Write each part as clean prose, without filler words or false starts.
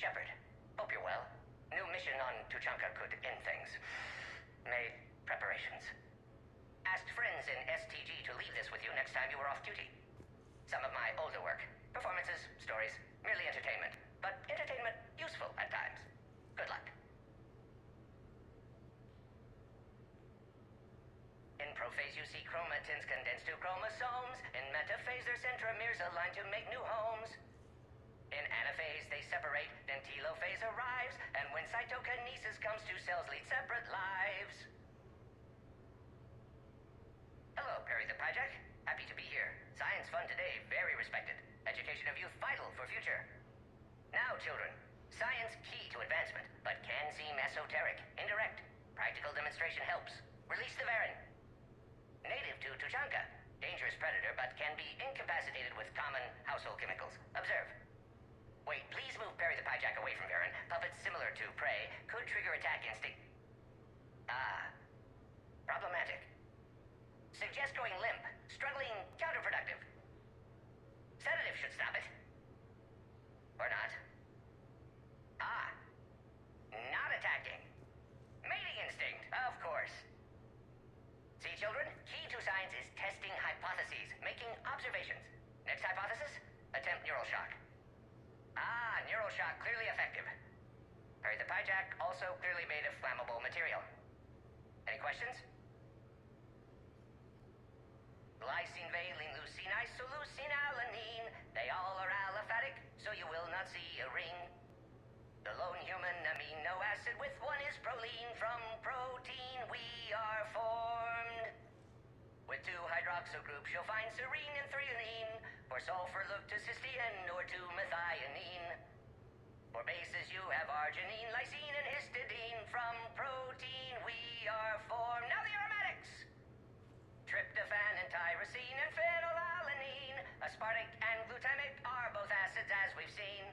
Shepherd. Hope you're well. New mission on Tuchanka could end things. Made preparations. Asked friends in STG to leave this with you next time you were off duty. Some of my older work. Performances, stories, merely entertainment. But entertainment useful at times. Good luck. In prophase you see chromatins condensed to chromosomes. In metaphase their centromeres align to make new homes. In anaphase they separate, then telophase arrives. And when cytokinesis comes, two cells lead separate lives. Hello, Perry the Pyjack. Happy to be here. Science fun today, very respected. Education of youth vital for future. Now, children, science key to advancement, but can seem esoteric, indirect. Practical demonstration helps. Release the Varan. Native to Tuchanka. Dangerous predator, but can be incapacitated with common household chemicals. Observe. Wait, please move Perry the Pyjack away from Varan. Puppets similar to prey could trigger attack instinct. Ah. Problematic. Suggest going limp. Struggling counterproductive. Sedative should stop it. Or not. Ah. Not attacking. Mating instinct, of course. See, children? Key to science is testing hypotheses, making observations. Next hypothesis? Attempt neural shock. Ah, neural shock clearly effective. Perry the Pyjack also clearly made of flammable material. Any questions? Glycine, valine, leucine, isoleucine, alanine. They all are aliphatic, so you will not see a ring. The lone human amino acid with one is proline. From protein we are formed. With two hydroxyl groups you'll find serine and threonine. For sulfur look to cysteine or to methionine. For bases you have arginine, lysine, and histidine. From protein we are formed. Now the aromatics! Tryptophan and tyrosine and phenylalanine. Aspartic and glutamic are both acids as we've seen.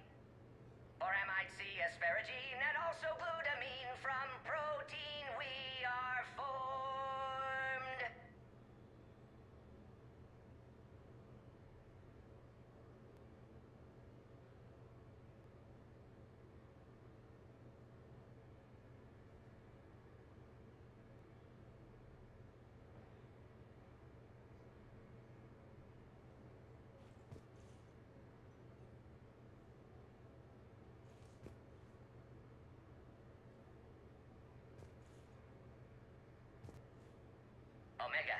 For amide C, asparagine, and also glutamine. From protein we are formed. Omega.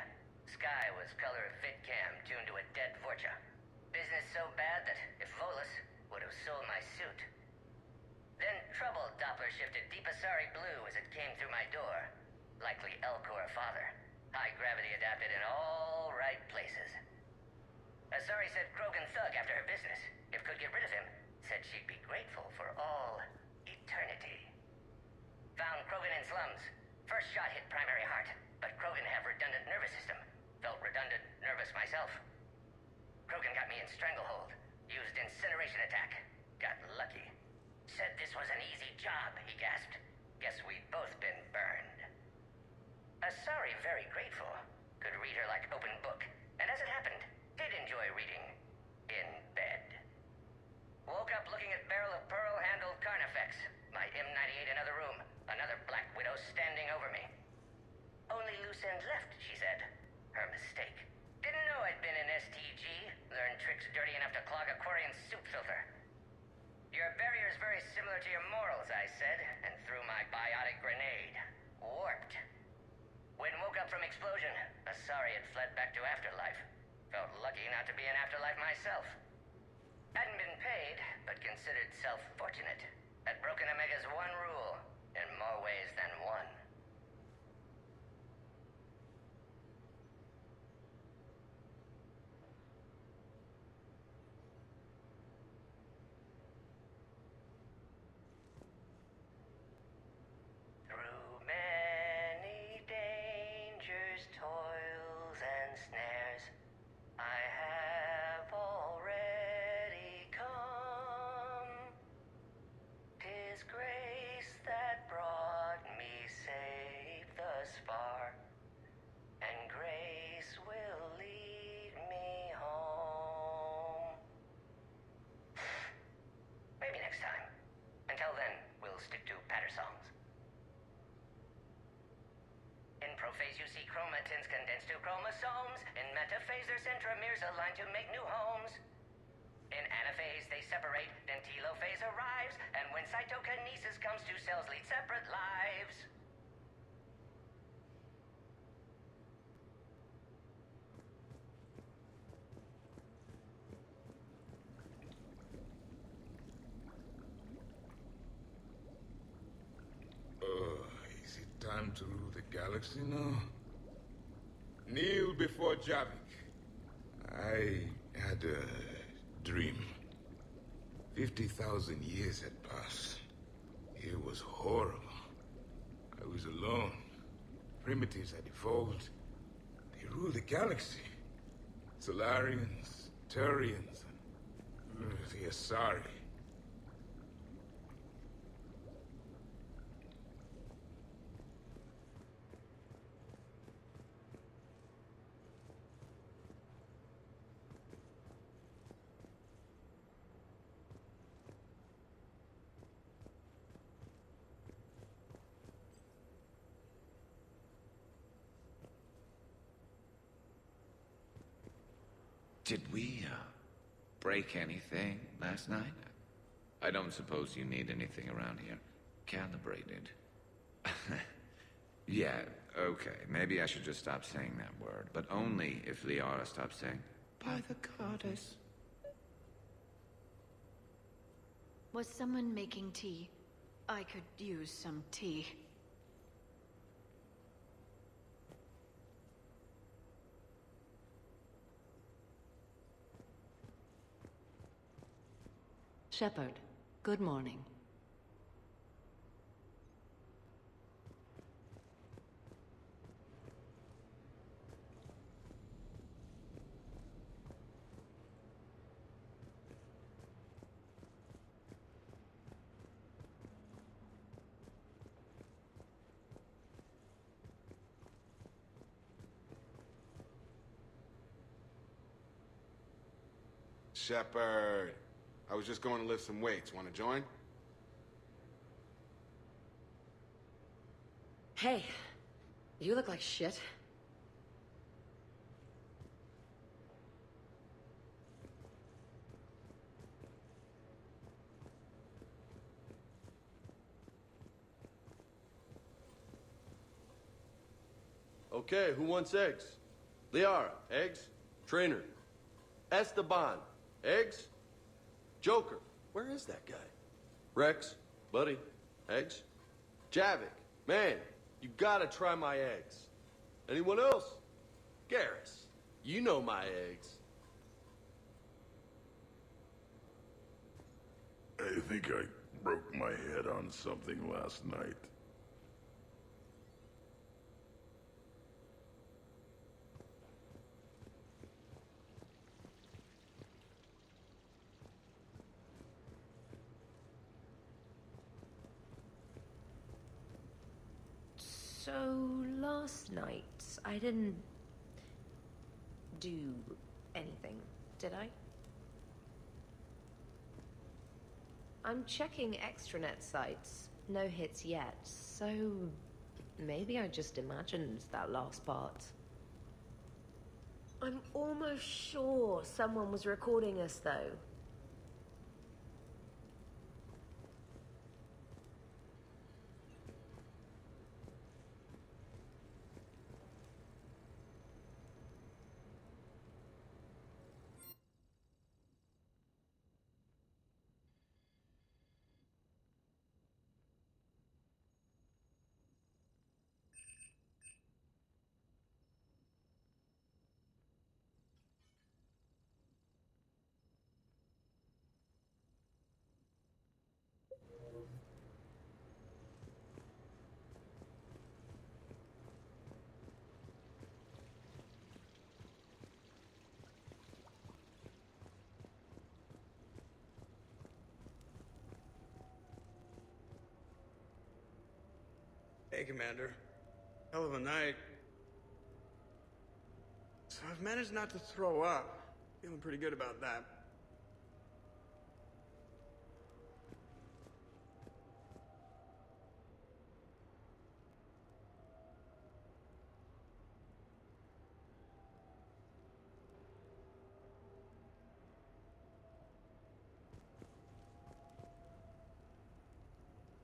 Sky was color VidCam tuned to a dead Vorcha. Business so bad that if Volus would have sold my suit. Then trouble Doppler shifted deep Asari blue as it came through my door. Likely Elcor father. High gravity adapted in all right places. Asari said Krogan thug after her business. If could get rid of him, said she'd be grateful for all eternity. Found Krogan in slums. First shot hit primary heart. But Krogan have redundant nervous system. Felt redundant, nervous myself. Krogan got me in stranglehold. Used incineration attack. Got lucky. Said this was an easy job, he gasped. Guess we'd both been burned. Asari very grateful. Could read her like open book. And as it happened, did enjoy reading. In bed. Woke up looking at barrel of pearl-handled Carnifex. My M98 another room. Another Black Widow standing over me. Only loose end left, she said. Her mistake. Didn't know I'd been in STG. Learned tricks dirty enough to clog a Quarian soup filter. Your barrier's very similar to your morals, I said, and threw my biotic grenade. Warped. When woke up from explosion, Asari had fled back to afterlife. Felt lucky not to be in afterlife myself. Hadn't been paid, but considered self-fortunate. Had broken Omega's one rule, in more ways than one. Toils and snares, I have already come. 'Tis grace that brought me safe. chromosomes. In metaphase, their centromeres align to make new homes. In anaphase, they separate, then telophase arrives, and when cytokinesis comes, two cells lead separate lives. Is it time to rule the galaxy now? Kneel before Javik. I had a dream. 50,000 years had passed. It was horrible. I was alone. Primitives had evolved. They ruled the galaxy. Solarians, Turians, and the Asari. Did we, break anything last night? I don't suppose you need anything around here. Calibrated. Yeah, okay. Maybe I should just stop saying that word. But only if Liara stops saying, by the goddess. Was someone making tea? I could use some tea. Shepard, good morning. Shepard, I was just going to lift some weights. Want to join? Hey, you look like shit. Okay, who wants eggs? Liara, eggs. Trainer. Esteban, eggs. Joker, where is that guy? Rex, buddy, eggs. Javik, man, you gotta try my eggs. Anyone else? Garrus, you know my eggs. I think I broke my head on something last night. So, last night, I didn't do anything, did I? I'm checking extranet sites. No hits yet, so maybe I just imagined that last part. I'm almost sure someone was recording us, though. Hey, Commander. Hell of a night. So I've managed not to throw up. Feeling pretty good about that.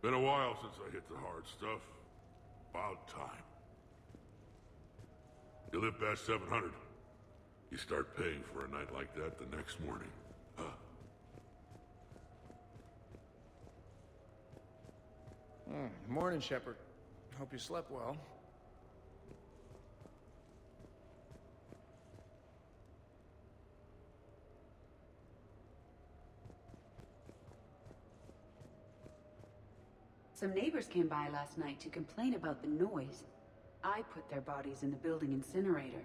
Been a while since I hit the hard stuff. About time. You live past 700. You start paying for a night like that the next morning. Huh? Morning, Shepard. Hope you slept well. Some neighbors came by last night to complain about the noise. I put their bodies in the building incinerator.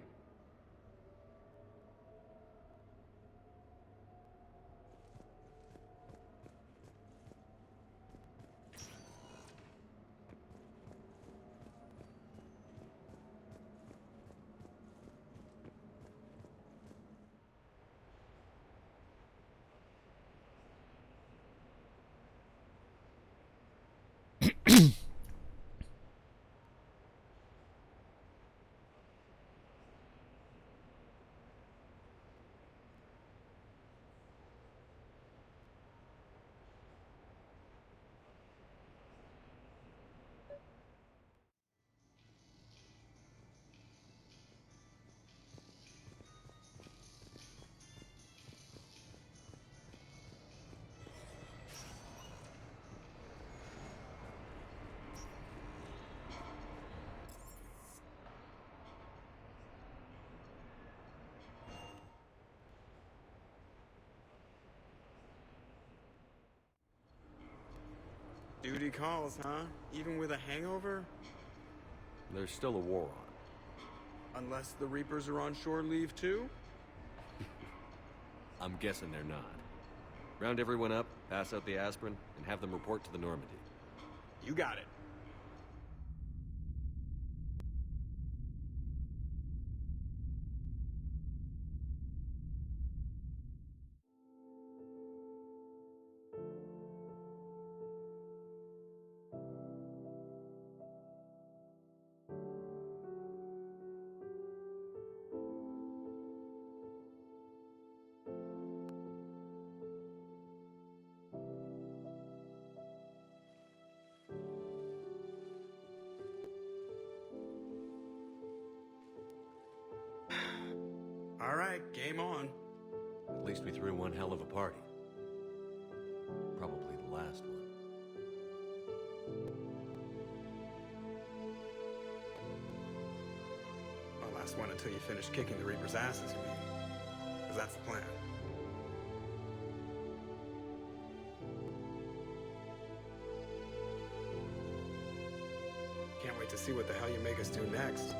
Duty calls, huh? Even with a hangover? There's still a war on. Unless the Reapers are on shore leave too? I'm guessing they're not. Round everyone up, pass out the aspirin, and have them report to the Normandy. You got it. All right, game on. At least we threw one hell of a party. Probably the last one. Well, last one until you finish kicking the Reaper's asses, you mean? Because that's the plan. Can't wait to see what the hell you make us do next.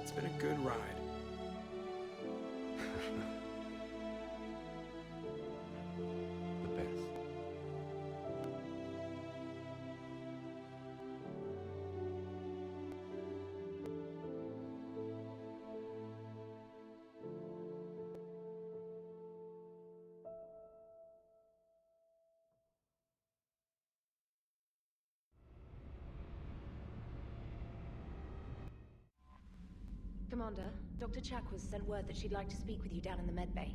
It's been a good ride. The best. Commander, Dr. Chakwas sent word that she'd like to speak with you down in the med bay.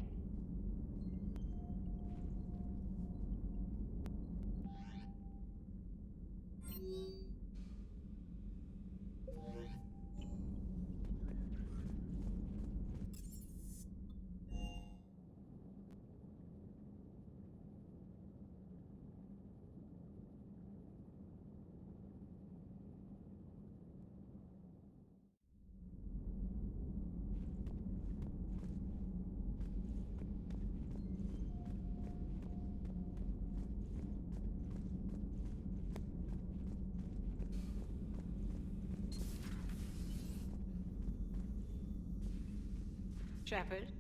Shepard,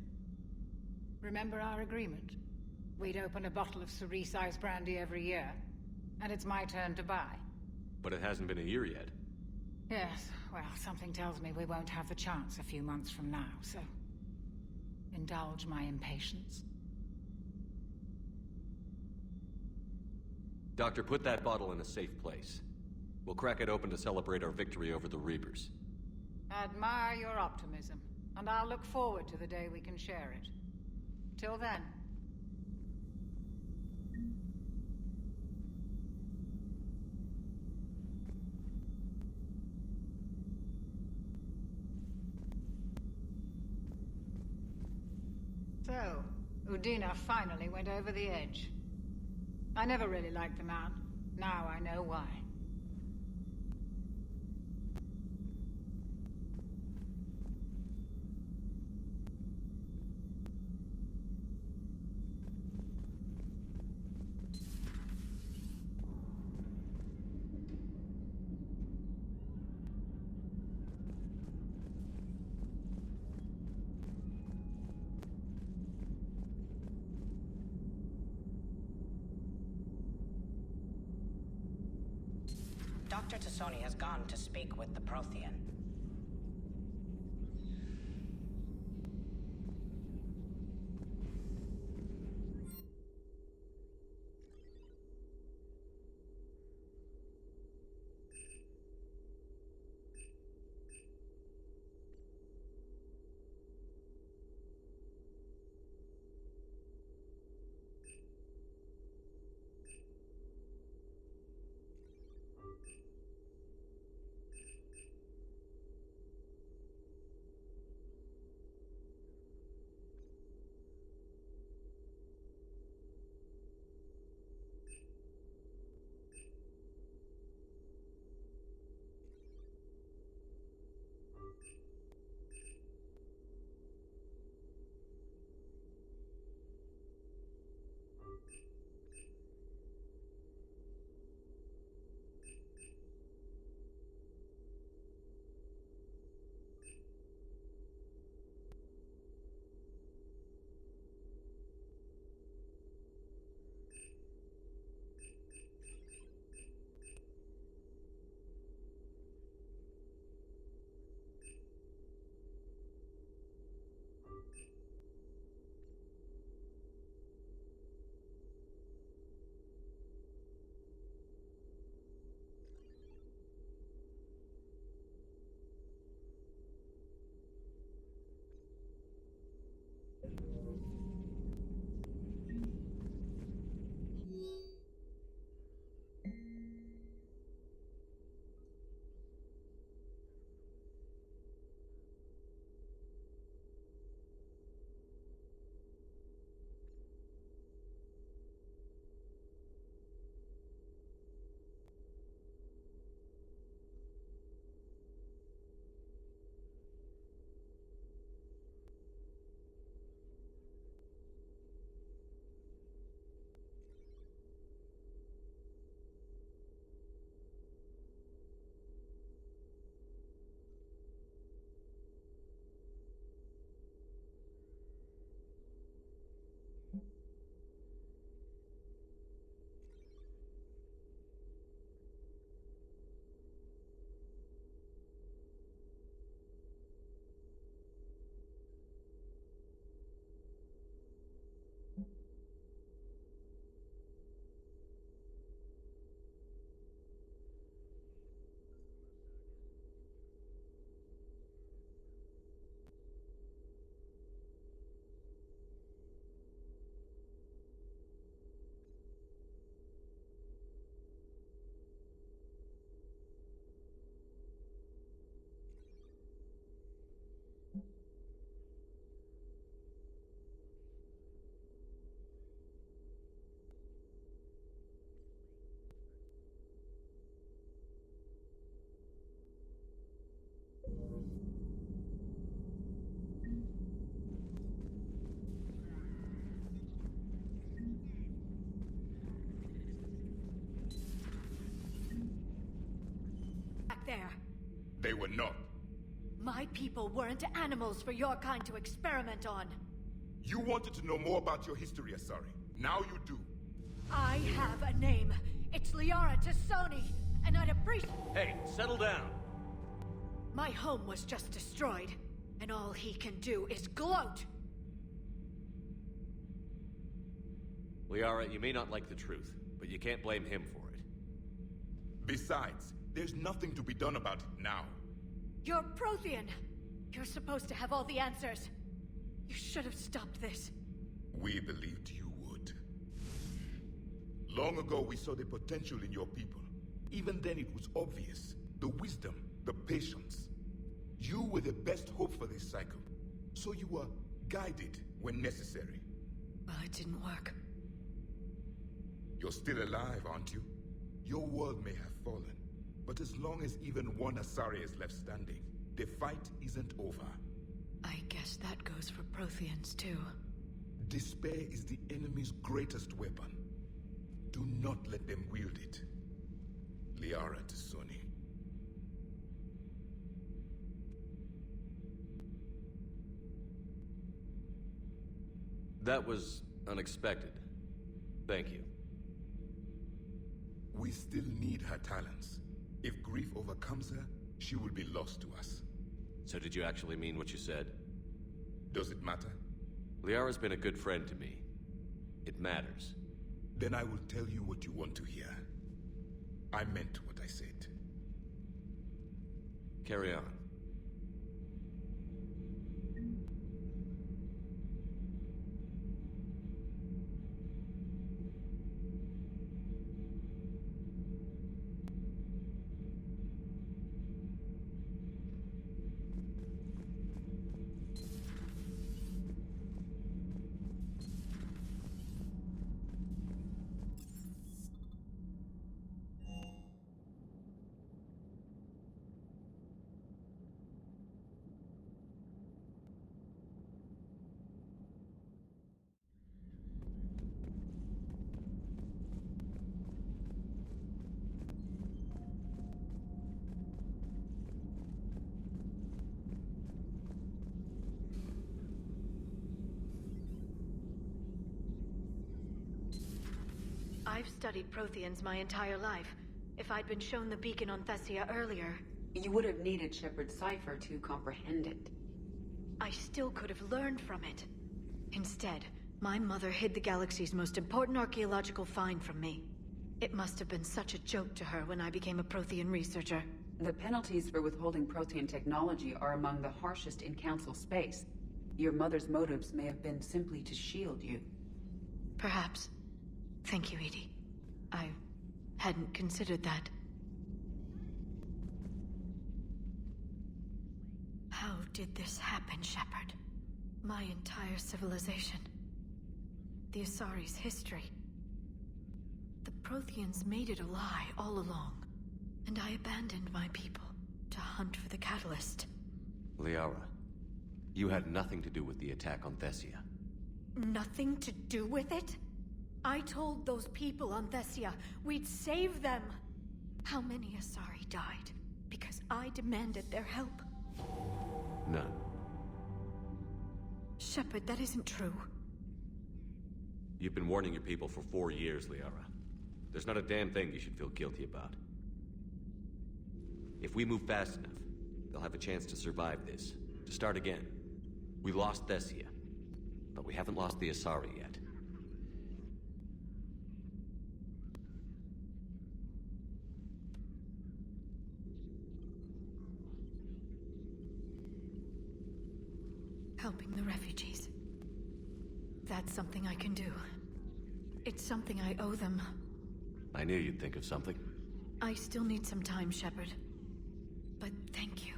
remember our agreement? We'd open a bottle of cerise-sized brandy every year, and it's my turn to buy. But it hasn't been a year yet. Yes, well, something tells me we won't have the chance a few months from now, so indulge my impatience. Doctor, put that bottle in a safe place. We'll crack it open to celebrate our victory over the Reapers. Admire your optimism, and I'll look forward to the day we can share it. Till then. So, Udina finally went over the edge. I never really liked the man. Now I know why. Dr. Tassoni has gone to speak with the Prothean. There. They were not. My people weren't animals for your kind to experiment on. You wanted to know more about your history, Asari. Now you do. I have a name. It's Liara Tassoni, and I'd appreciate... Hey, settle down. My home was just destroyed, and all he can do is gloat. Liara, you may not like the truth, but you can't blame him for it. Besides, there's nothing to be done about it now. You're Prothean. You're supposed to have all the answers. You should have stopped this. We believed you would. Long ago, we saw the potential in your people. Even then, it was obvious. The wisdom, the patience. You were the best hope for this cycle. So you were guided when necessary. Well, it didn't work. You're still alive, aren't you? Your world may have fallen, but as long as even one Asari is left standing, the fight isn't over. I guess that goes for Protheans, too. Despair is the enemy's greatest weapon. Do not let them wield it. Liara to Sony. That was unexpected. Thank you. We still need her talents. If grief overcomes her, she will be lost to us. So did you actually mean what you said? Does it matter? Liara's been a good friend to me. It matters. Then I will tell you what you want to hear. I meant what I said. Carry on. I've studied Protheans my entire life. If I'd been shown the beacon on Thessia earlier... You would have needed Shepard's cipher to comprehend it. I still could have learned from it. Instead, my mother hid the galaxy's most important archaeological find from me. It must have been such a joke to her when I became a Prothean researcher. The penalties for withholding Prothean technology are among the harshest in Council space. Your mother's motives may have been simply to shield you. Perhaps. Thank you, Edie. I hadn't considered that. How did this happen, Shepard? My entire civilization. The Asari's history. The Protheans made it a lie all along, and I abandoned my people to hunt for the catalyst. Liara, you had nothing to do with the attack on Thessia. Nothing to do with it? I told those people on Thessia we'd save them. How many Asari died because I demanded their help? None. Shepard, that isn't true. You've been warning your people for 4 years, Liara. There's not a damn thing you should feel guilty about. If we move fast enough, they'll have a chance to survive this, to start again. We lost Thessia, but we haven't lost the Asari yet. Helping the refugees. That's something I can do. It's something I owe them. I knew you'd think of something. I still need some time, Shepard. But thank you.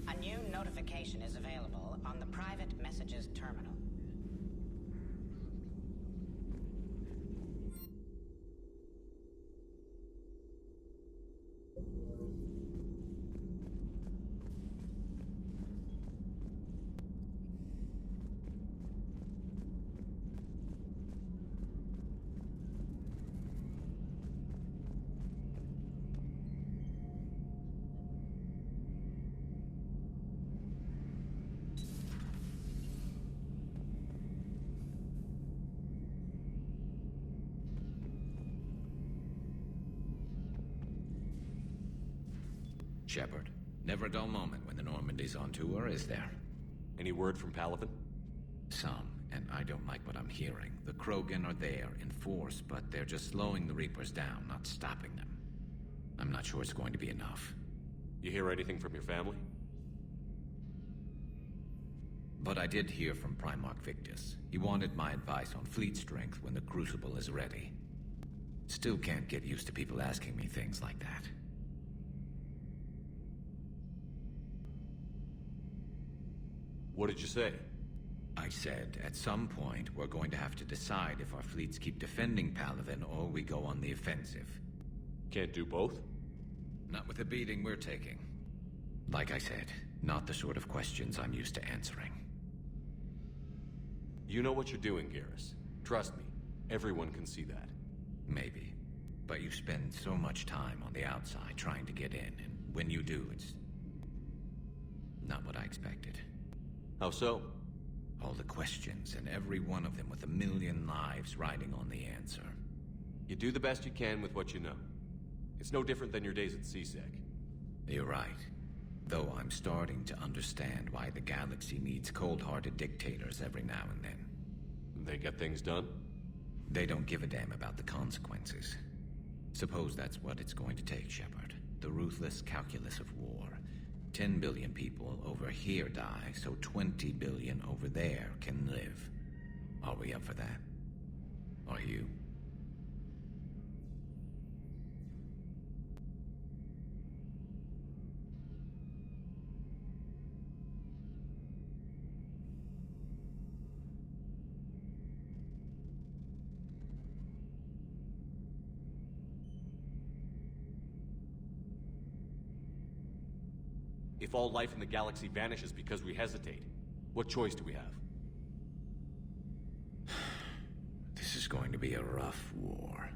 A new notification is available on the private messages terminal. Shepard, never a dull moment when the Normandy's on tour, is there? Any word from Palaven? Some, and I don't like what I'm hearing. The Krogan are there in force, but they're just slowing the Reapers down, not stopping them. I'm not sure it's going to be enough. You hear anything from your family? But I did hear from Primarch Victus. He wanted my advice on fleet strength when the Crucible is ready. Still can't get used to people asking me things like that. What did you say? I said, at some point, we're going to have to decide if our fleets keep defending Palaven or we go on the offensive. Can't do both? Not with the beating we're taking. Like I said, not the sort of questions I'm used to answering. You know what you're doing, Garrus. Trust me, everyone can see that. Maybe. But you spend so much time on the outside trying to get in, and when you do, it's not what I expected. How so? All the questions, and every one of them with a million lives riding on the answer. You do the best you can with what you know. It's no different than your days at CSEC. You're right. Though I'm starting to understand why the galaxy needs cold-hearted dictators every now and then. They get things done? They don't give a damn about the consequences. Suppose that's what it's going to take, Shepard. The ruthless calculus of war. 10 billion people over here die, so 20 billion over there can live. Are we up for that? Are you? If all life in the galaxy vanishes because we hesitate, what choice do we have? This is going to be a rough war.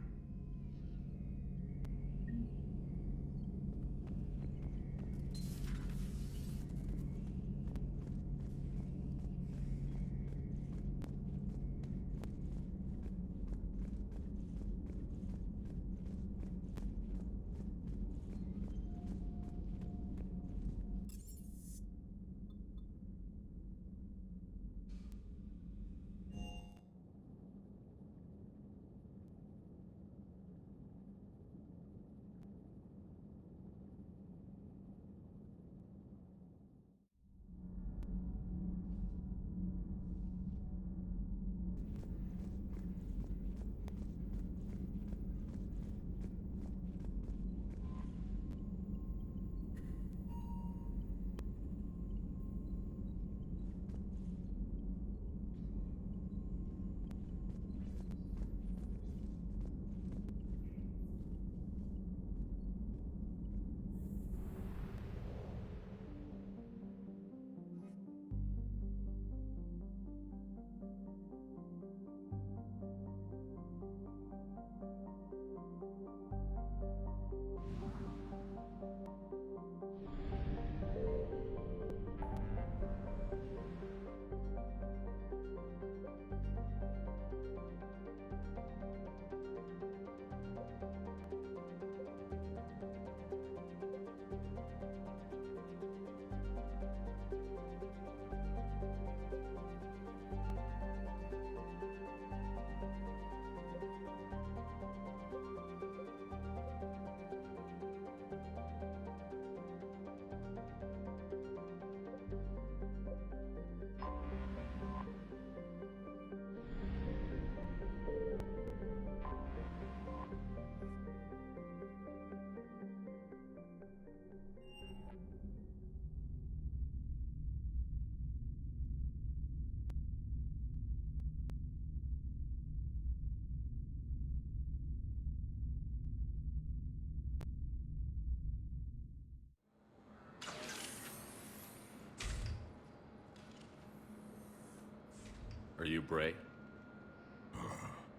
Are you Bray?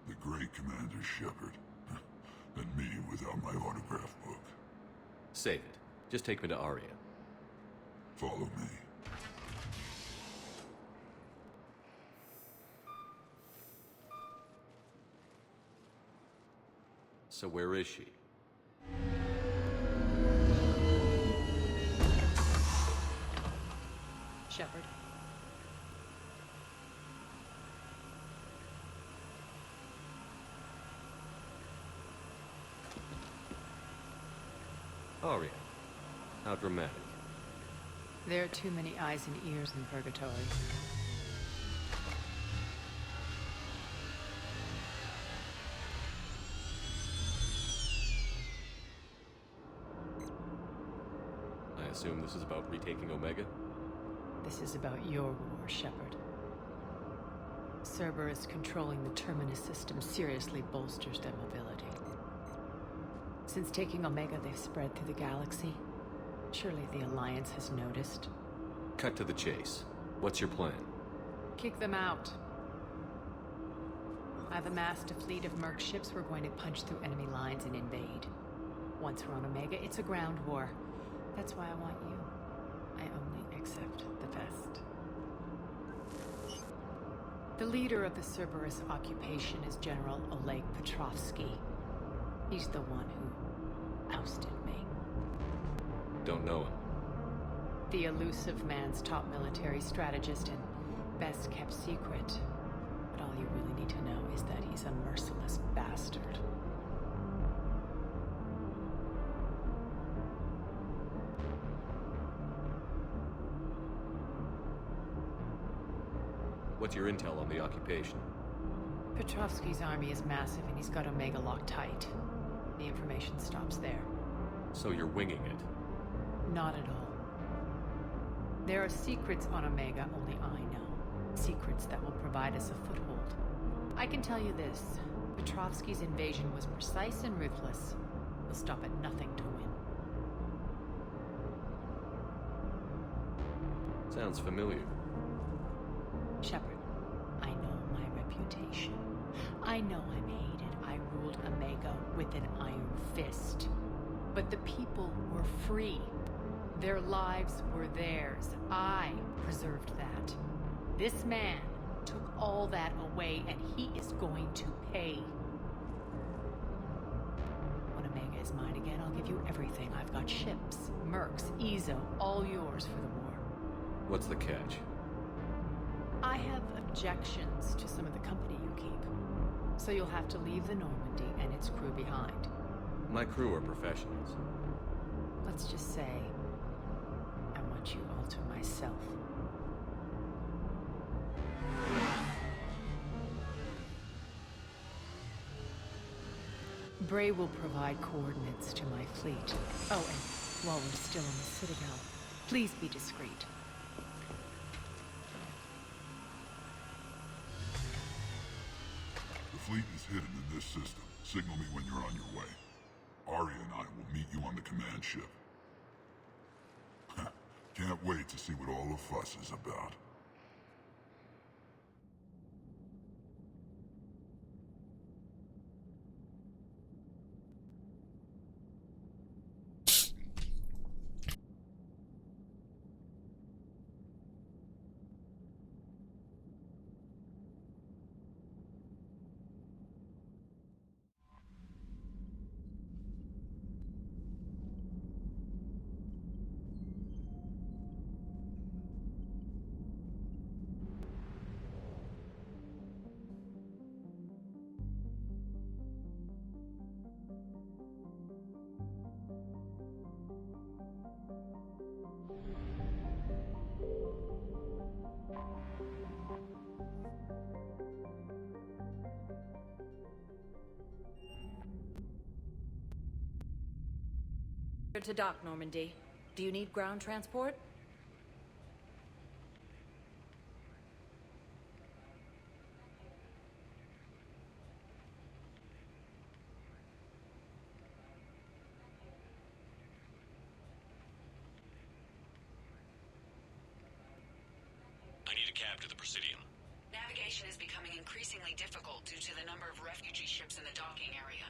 The great Commander Shepard. And me without my autograph book. Save it. Just take me to Aria. Follow me. So where is she? Shepard. Aria. How dramatic. There are too many eyes and ears in Purgatory. assume this is about retaking Omega? This is about your war, Shepard. Cerberus controlling the Terminus system seriously bolsters their mobility. Since taking Omega, they've spread through the galaxy. Surely the Alliance has noticed. Cut to the chase. What's your plan? Kick them out. I've amassed a fleet of merc ships. We're going to punch through enemy lines and invade. Once we're on Omega, it's a ground war. That's why I want you. I only accept the best. The leader of the Cerberus occupation is General Oleg Petrovsky. He's the one who ousted me. Don't know him. The elusive man's top military strategist and best kept secret. But all you really need to know is that he's a merciless bastard. What's your intel on the occupation? Petrovsky's army is massive and he's got Omega locked tight. The information stops there. So you're winging it? Not at all. There are secrets on Omega only I know. Secrets that will provide us a foothold. I can tell you this. Petrovsky's invasion was precise and ruthless. He'll stop at nothing to win. Sounds familiar. Shepard, I know my reputation. I know I'm hated. I ruled Omega with an iron fist. But the people were free. Their lives were theirs. I preserved that. This man took all that away, and he is going to pay. When Omega is mine again, I'll give you everything. I've got ships, mercs, Ezo, all yours for the war. What's the catch? I have objections to some of the company you keep. So you'll have to leave the Normandy and its crew behind. My crew are professionals. Let's just say, I want you all to myself. Bray will provide coordinates to my fleet. Oh, and while we're still in the Citadel, please be discreet. The fleet is hidden in this system. Signal me when you're on your way. Arya and I will meet you on the command ship. Can't wait to see what all the fuss is about. To dock, Normandy. Do you need ground transport? I need a cab to the Presidium. Navigation is becoming increasingly difficult due to the number of refugee ships in the docking area.